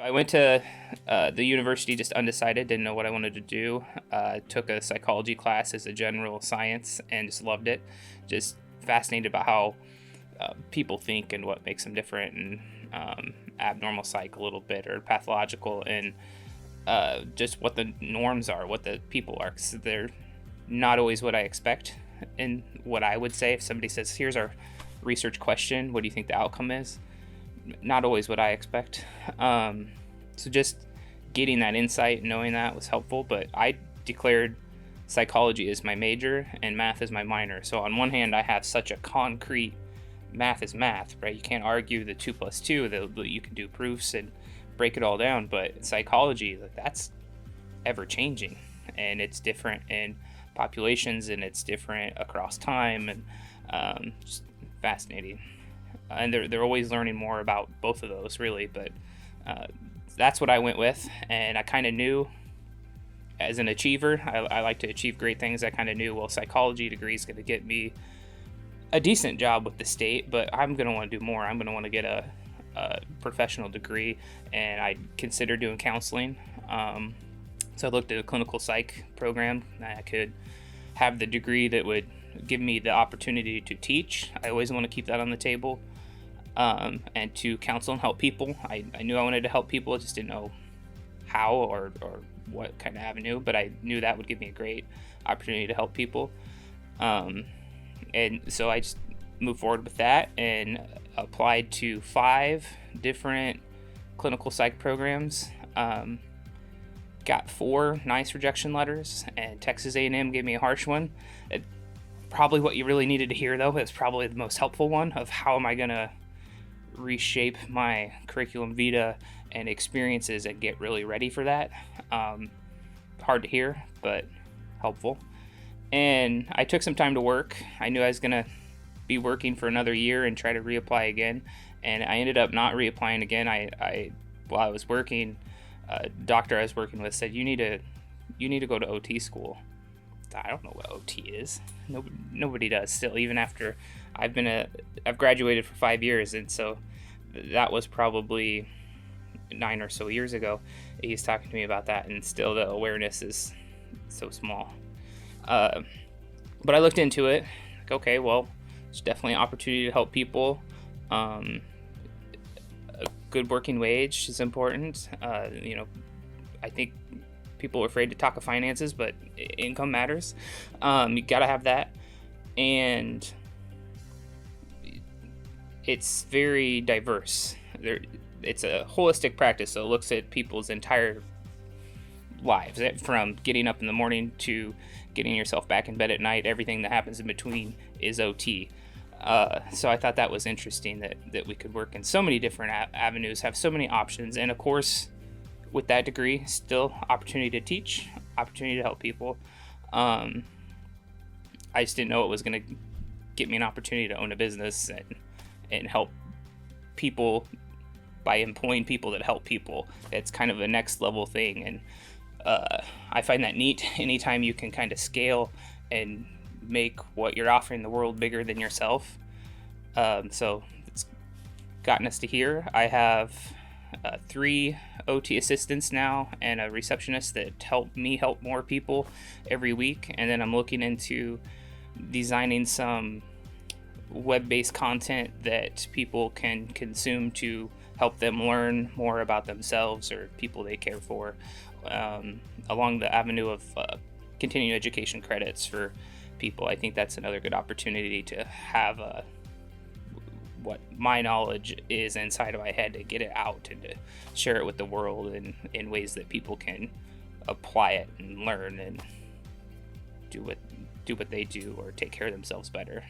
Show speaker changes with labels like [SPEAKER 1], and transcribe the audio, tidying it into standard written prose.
[SPEAKER 1] I went to the university just undecided, didn't know what I wanted to do. Took a psychology class as a general science and just loved it. Just fascinated about how people think and what makes them different, and abnormal psych a little bit, or pathological, and just what the norms are, what the people are. 'Cause they're not always what I expect. And what I would say if somebody says, here's our research question, what do you think the outcome is? Not always what I expect. So just getting that insight, knowing that was helpful. But I declared psychology as my major and math as my minor. So on one hand, I have such a concrete math is math, right? You can't argue the 2 plus 2, that you can do proofs and break it all down. But psychology, that's ever changing, and it's different in populations, and it's different across time, and just fascinating. And they're always learning more about both of those, really. But that's what I went with, and I kind of knew, as an achiever, I like to achieve great things. I kind of knew, well, psychology degree is going to get me a decent job with the state, but I'm going to want to do more. I'm going to want to get a professional degree, and I considered doing counseling. So I looked at a clinical psych program. I could have the degree that would give me the opportunity to teach. I always want to keep that on the table, and to counsel and help people. I knew I wanted to help people. I just didn't know how or what kind of avenue, but I knew that would give me a great opportunity to help people. And so I just moved forward with that and applied to 5 different clinical psych programs. Got 4 nice rejection letters, and Texas A&M gave me a harsh one. Probably what you really needed to hear, though. It's probably the most helpful one of how am I going to reshape my curriculum vitae and experiences and get really ready for that. Hard to hear, but helpful. And I took some time to work. I knew I was going to be working for another year and try to reapply again. And I ended up not reapplying again. While I was working, a doctor I was working with said, you need to go to OT school. I don't know what OT is. Nobody does still, even after I've graduated for 5 years. And so that was probably 9 or so years ago. He's talking to me about that, and still the awareness is so small. But I looked into it. Like, okay, well, it's definitely an opportunity to help people. A good working wage is important. I think people are afraid to talk of finances, but income matters. You gotta have that. And it's very diverse. It's a holistic practice, so it looks at people's entire lives, from getting up in the morning to getting yourself back in bed at night. Everything that happens in between is OT. So I thought that was interesting, that we could work in so many different avenues, have so many options. And of course, with that degree, still opportunity to teach, opportunity to help people. I just didn't know it was going to get me an opportunity to own a business and help people by employing people that help people. It's kind of a next level thing. And I find that neat. Anytime you can kind of scale and make what you're offering the world bigger than yourself. So it's gotten us to here. I have 3 OT assistants now and a receptionist that help me help more people every week. And then I'm looking into designing some web-based content that people can consume to help them learn more about themselves or people they care for, along the avenue of continuing education credits for people. I think that's another good opportunity to have what my knowledge is inside of my head, to get it out and to share it with the world in ways that people can apply it and learn and do what they do or take care of themselves better.